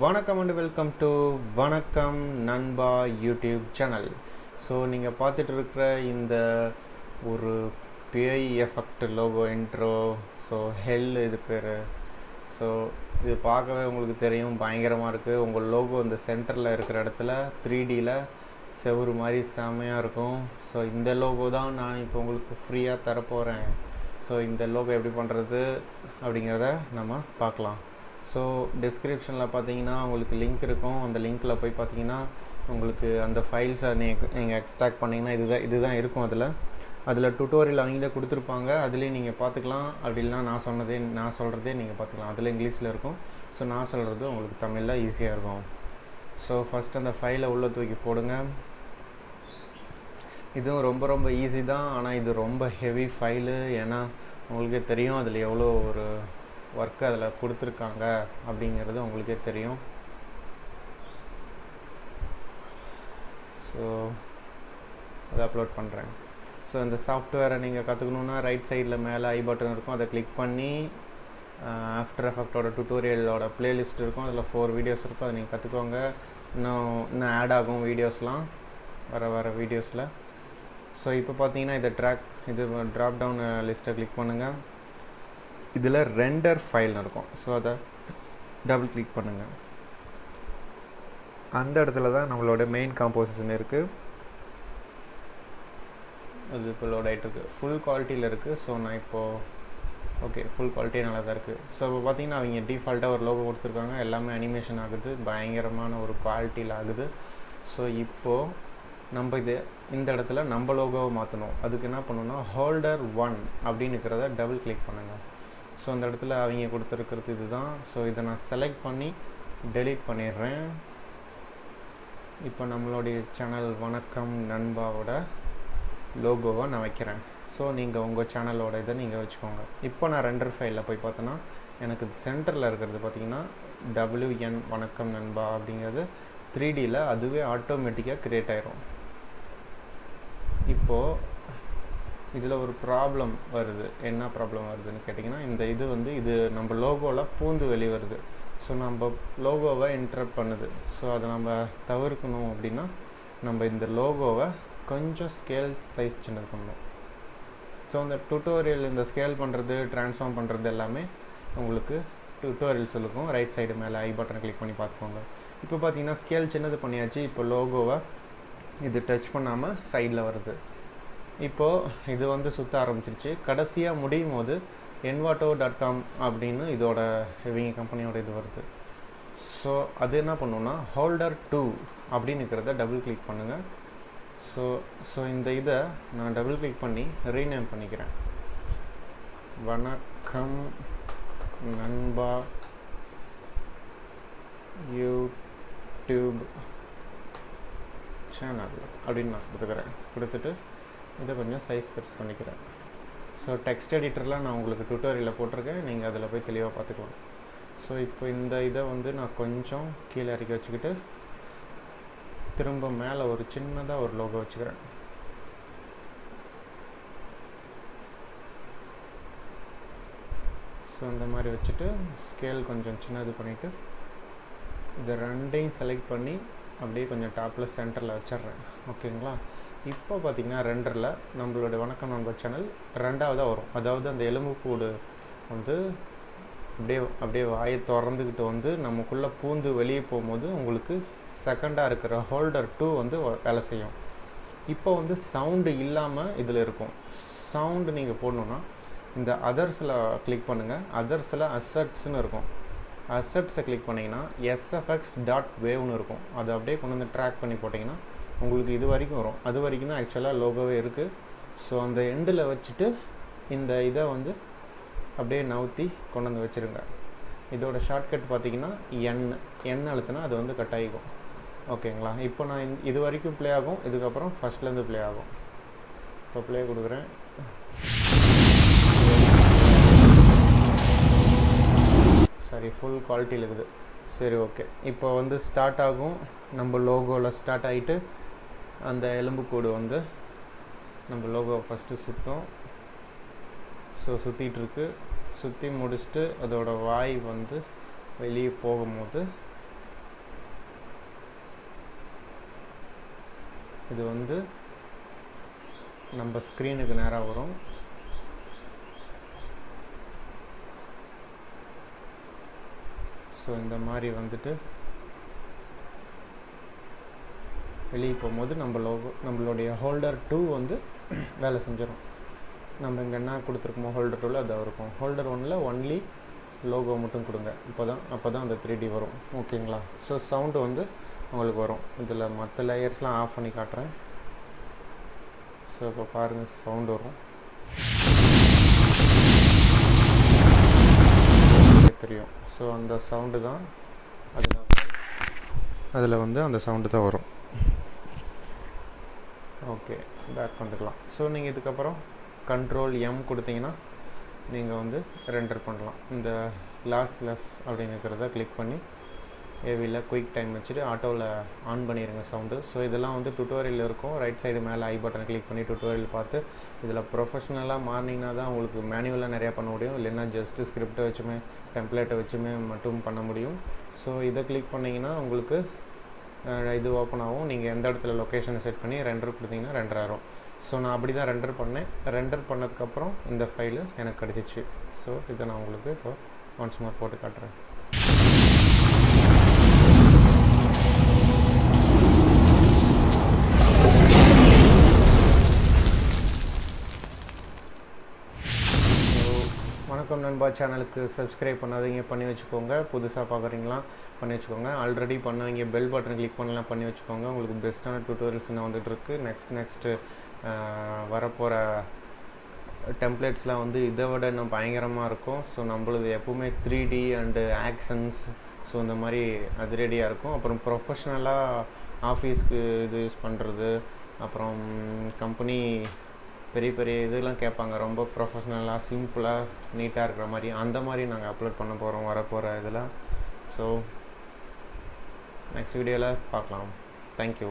வணக்கம் and welcome to வணக்கம் நண்பா யூடியூப் சேனல். ஸோ நீங்கள் பார்த்துட்டு இருக்கிற இந்த ஒரு பேய் எஃபெக்ட் லோகோ இன்ட்ரோ, ஸோ ஹெல் இது பேர். ஸோ இது பார்க்கவே உங்களுக்கு தெரியும், பயங்கரமாக இருக்குது. உங்கள் லோகோ இந்த சென்டரில் இருக்கிற இடத்துல 3Dயில் செவுறு மாதிரி செம்மையாக இருக்கும். ஸோ இந்த லோகோ தான் நான் இப்போ உங்களுக்கு ஃப்ரீயாக தரப்போகிறேன். ஸோ இந்த லோகோ எப்படி பண்ணுறது அப்படிங்கிறத நம்ம பார்க்கலாம். ஸோ டிஸ்கிரிப்ஷனில் பார்த்தீங்கன்னா உங்களுக்கு லிங்க் இருக்கும். அந்த லிங்க்கில் போய் பார்த்தீங்கன்னா உங்களுக்கு அந்த ஃபைல்ஸை நீங்கள் எக்ஸ்ட்ராக்ட் பண்ணிங்கன்னா இதுதான் இருக்கும். அதில் டுட்டோரியல் அவங்களே கொடுத்துருப்பாங்க, அதுலேயும் நீங்கள் பார்த்துக்கலாம். அப்படி இல்லைனா நான் சொல்கிறதே நீங்கள் பார்த்துக்கலாம். அதில் இங்கிலீஷில் இருக்கும். ஸோ நான் சொல்கிறது உங்களுக்கு தமிழில் ஈஸியாக இருக்கும். ஸோ ஃபஸ்ட் அந்த ஃபைலை உள்ளே தூக்கி போடுங்க. இதுவும் ரொம்ப ரொம்ப ஈஸி தான், ஆனால் இது ரொம்ப ஹெவி ஃபைலு. ஏன்னா உங்களுக்கே தெரியும் அதில் எவ்வளோ ஒரு ஒர்க்கு அதில் கொடுத்துருக்காங்க அப்படிங்கிறது உங்களுக்கே தெரியும். ஸோ அதை அப்லோட் பண்ணுறேன். ஸோ இந்த சாஃப்ட்வேரை நீங்கள் கற்றுக்கணுன்னா ரைட் சைடில் மேலே ஐ பட்டன் இருக்கும், அதை கிளிக் பண்ணி ஆஃப்டர் எஃபெக்டோட டுட்டோரியலோட ப்ளேலிஸ்ட் இருக்கும். அதில் 4 வீடியோஸ் இருக்கும், அதை நீங்கள் கற்றுக்கோங்க. இன்னும் ஆட் ஆகும் வீடியோஸ்லாம் வர வீடியோஸில். ஸோ இப்போ பார்த்தீங்கன்னா இது ட்ராப் டவுன் லிஸ்ட்டை கிளிக் பண்ணுங்கள். இதில் ரெண்டர் ஃபைல்னு இருக்கும். ஸோ அதை டபுள் கிளிக் பண்ணுங்கள். அந்த இடத்துல தான் நம்மளோட மெயின் காம்போசிஷன் இருக்குது. அது இப்போ லோட் ஆகிட்டு இருக்குது, ஃபுல் குவாலிட்டியில் இருக்குது. ஸோ நான் இப்போது ஓகே, ஃபுல் குவாலிட்டி நல்லா தான் இருக்குது. ஸோ இப்போ பார்த்தீங்கன்னா அவங்க டிஃபால்ட்டாக ஒரு லோகோ கொடுத்துருக்காங்க, எல்லாமே அனிமேஷன் ஆகுது, பயங்கரமான ஒரு குவாலிட்டியில் ஆகுது. ஸோ இப்போது நம்ம இந்த இடத்துல நம்ம லோகோவை மாற்றணும். அதுக்கு என்ன பண்ணணும்னா ஹோல்டர் 1 அப்படின்னு இருக்கிறத டபுள் கிளிக் பண்ணுங்கள். ஸோ அந்த இடத்துல அவங்க கொடுத்துருக்கிறது இதுதான். ஸோ இதை நான் செலக்ட் பண்ணி டெலீட் பண்ணிடுறேன். இப்போ நம்மளுடைய சேனல் வணக்கம் நண்பாவோட லோகோவை நான் வைக்கிறேன். ஸோ நீங்கள் உங்கள் சேனலோட இதை நீங்கள் வச்சுக்கோங்க. இப்போ நான் ரெண்டர் ஃபைலில் போய் பார்த்தோன்னா எனக்கு சென்டரில் இருக்கிறது பார்த்திங்கன்னா WN வணக்கம் நண்பா அப்படிங்கிறது 3Dயில் அதுவே ஆட்டோமேட்டிக்காக க்ரியேட் ஆயிரும். இப்போது இதில் ஒரு ப்ராப்ளம் வருது. என்ன ப்ராப்ளம் வருதுன்னு கேட்டிங்கன்னா, இது நம்ம லோகோவில் பூந்து வெளியே வருது. ஸோ நம்ம லோகோவை இன்டரப்ட் பண்ணுது. ஸோ அதை நம்ம தவிர்க்கணும் அப்படின்னா நம்ம இந்த லோகோவை கொஞ்சம் ஸ்கேல் சைஸ் சின்னது பண்ணணும். ஸோ அந்த டுட்டோரியல் இந்த ஸ்கேல் பண்ணுறது, ட்ரான்ஸ்ஃபார்ம் பண்ணுறது எல்லாமே உங்களுக்கு டுட்டோரியல்ஸ் இருக்கும். ரைட் சைடு மேலே ஐ பட்டனை கிளிக் பண்ணி பார்த்துக்கோங்க. இப்போ பார்த்தீங்கன்னா ஸ்கேல் சின்னது பண்ணியாச்சு. இப்போ லோகோவை இது டச் பண்ணாமல் சைடில் வருது. இப்போது இது சுற்ற ஆரம்பிச்சிருச்சு. கடைசியாக முடியும் போது envato.com அப்படின்னு இதோட இவங்க கம்பெனியோட இது வருது. ஸோ அது என்ன பண்ணுன்னா ஹோல்டர் 2 அப்படின்னு இருக்கிறத டபுள் கிளிக் பண்ணுங்கள். ஸோ இந்த இதை நான் டபுள் கிளிக் பண்ணி ரீநேம் பண்ணிக்கிறேன். வணக்கம் நண்பா யூடியூப் சேனல் அப்படின்னு நான் கொடுத்துட்டு இதை கொஞ்சம் சைஸ் பெருசு பண்ணிக்கிறேன். ஸோ டெக்ஸ்ட் எடிட்டரில் நான் உங்களுக்கு டுட்டோரியலில் போட்டிருக்கேன், நீங்கள் அதில் போய் தெளிவாக பார்த்துக்கலாம். ஸோ இப்போ இந்த இதை நான் கொஞ்சம் கீழே இறக்கி வச்சுக்கிட்டு திரும்ப மேலே ஒரு சின்னதாக ஒரு லோகோ வச்சுக்கிறேன். ஸோ இந்த மாதிரி வச்சுட்டு ஸ்கேல் கொஞ்சம் சின்னது பண்ணிவிட்டு இதை ரெண்டையும் செலக்ட் பண்ணி அப்படியே கொஞ்சம் டாப்பில் சென்டரில் வச்சிட்றேன். ஓகேங்களா? இப்போ பார்த்திங்கன்னா ரெண்டரில் நம்மளோட வணக்கம் நண்பர் சேனல் ரெண்டாவதாக வரும். அதாவது அந்த எலும்புக்கூடு அப்படியே வாயை திறந்துக்கிட்டு நமக்குள்ளே பூந்து வெளியே போகும்போது உங்களுக்கு செகண்டாக இருக்கிற ஹோல்டர் 2 வேலை செய்யும். இப்போ சவுண்டு இல்லாமல் இதில் இருக்கும். சவுண்டு நீங்கள் போடணுன்னா இந்த அதர்ஸில் கிளிக் பண்ணுங்கள். அதர்ஸில் அசட்ஸ்னு இருக்கும். அசட்ஸை கிளிக் பண்ணிங்கன்னா sfx.waveன்னு இருக்கும். அதை அப்படியே கொண்டு ட்ராக் பண்ணி போட்டிங்கன்னா உங்களுக்கு இது வரைக்கும் வரும். அது வரைக்கும் தான் ஆக்சுவலாக லோகோவே இருக்குது. ஸோ அந்த எண்டில் வச்சுட்டு இந்த இதை அப்படியே நவுத்தி கொண்டு வச்சுருங்க. இதோட ஷார்ட்கட் பார்த்திங்கன்னா என் அழுத்தினா அது கட் ஆகிக்கும். ஓகேங்களா? இப்போ நான் இது வரைக்கும் ப்ளே ஆகும், இதுக்கப்புறம் ஃபஸ்ட்லேருந்து ப்ளே ஆகும். இப்போ ப்ளே கொடுக்குறேன். சரி, ஃபுல் குவாலிட்டியில் இருக்குது. சரி, ஓகே. இப்போ ஸ்டார்ட் ஆகும். நம்ம லோகோவில் ஸ்டார்ட் ஆகிட்டு அந்த எலும்புக்கூடு நம்ம லோகோ ஃபஸ்ட்டு சுற்றும். ஸோ சுற்றிட்டுருக்கு. சுற்றி முடிச்சுட்டு அதோட வாய் வெளியே போகும்போது இது வந்து நம்ம ஸ்க்ரீனுக்கு நேராக வரும். ஸோ இந்த மாதிரி வந்துட்டு வெளியே போகும்போது நம்மளுடைய ஹோல்டர் 2 வந்து வேலை செஞ்சிடும். நம்ம இங்கே என்ன கொடுத்துருக்கோமோ ஹோல்டர் 2ல் அது இருக்கும். ஹோல்டர் 1ல் ஒன்லி லோகோ மட்டும் கொடுங்க. அப்போ தான் அந்த 3D வரும். ஓகேங்களா? ஸோ சவுண்டு வந்து உங்களுக்கு வரும். இதில் மற்ற லேயர்ஸ்லாம் ஆஃப் பண்ணி காட்டுறேன். ஸோ இப்போ பாருங்கள், சவுண்டு வரும். தெரியும். ஸோ அந்த சவுண்டு தான் அதில் வந்து அந்த சவுண்டு தான் வரும். ஓகே, பேக் வந்துக்கலாம். ஸோ நீங்கள் இதுக்கப்புறம் Ctrl M கொடுத்தீங்கன்னா நீங்கள் வந்து ரெண்டர் பண்ணலாம். இந்த லாஸ்லெஸ் அப்படிங்கிறத கிளிக் பண்ணி ஏவியில் குயிக் டைம் வச்சுட்டு ஆட்டோவில் ஆன் பண்ணிடுங்க சவுண்டு. ஸோ இதெல்லாம் வந்து டுட்டோரியல் இருக்கும். ரைட் சைடு மேலே ஐ பட்டனை கிளிக் பண்ணி டுட்டோரியல் பார்த்து இதில் ப்ரொஃபஷ்னலாக மாறினீங்கன்னா தான் உங்களுக்கு மேனுவலாக நிறையா பண்ண முடியும். இல்லைன்னா ஜஸ்ட்டு ஸ்கிரிப்டை வச்சுமே டெம்ப்ளேட்டை வச்சுமே மட்டும் பண்ண முடியும். ஸோ இதை கிளிக் பண்ணிங்கன்னா உங்களுக்கு இது ஓப்பன் ஆகும். நீங்கள் எந்த இடத்துல லொக்கேஷனை செட் பண்ணி ரெண்டர் கொடுத்தீங்கன்னா ரெண்டர் ஆகும். ஸோ நான் அப்படி தான் ரெண்டர் பண்ணேன். ரெண்டர் பண்ணதுக்கப்புறம் இந்த ஃபைலு எனக்கு கிடச்சிச்சு. ஸோ இதை நான் உங்களுக்கு இப்போ ஒன்ஸ் மோர் போட்டு காட்டுறேன். வணக்கம் நண்பா, சேனலுக்கு சப்ஸ்கிரைப் பண்ணாதீங்க, பண்ணி வச்சுக்கோங்க. புதுசாக பார்க்குறீங்களா பண்ணி வச்சுக்கோங்க. ஆல்ரெடி பண்ணவங்க பெல் பட்டன் கிளிக் பண்ணலாம், பண்ணி வச்சுக்கோங்க. உங்களுக்கு பெஸ்ட்டான டியூட்டோரியல்ஸ் இன்னும் வந்துட்டுருக்கு. நெக்ஸ்ட்டு வரப்போகிற டெம்ப்ளேட்ஸ்லாம் வந்து இதை விட இன்னும் பயங்கரமாக இருக்கும். ஸோ நம்மளது எப்போவுமே 3D அண்டு ஆக்ஷன்ஸ், ஸோ இந்த மாதிரி அது ரெடியாக இருக்கும். அப்புறம் ப்ரொஃபஷ்னலாக ஆஃபீஸ்க்கு இது யூஸ் பண்ணுறது, அப்புறம் கம்பெனி பெரிய பெரிய இதெல்லாம் கேட்பாங்க, ரொம்ப ப்ரொஃபஷ்னலாக சிம்பிளாக நீட்டாக இருக்கிற மாதிரி, அந்த மாதிரி நாங்கள் அப்லோட் பண்ண போகிறோம் வரப்போகிற இதில். ஸோ நெக்ஸ்ட் வீடியோவில் பார்க்கலாம். தேங்க்யூ.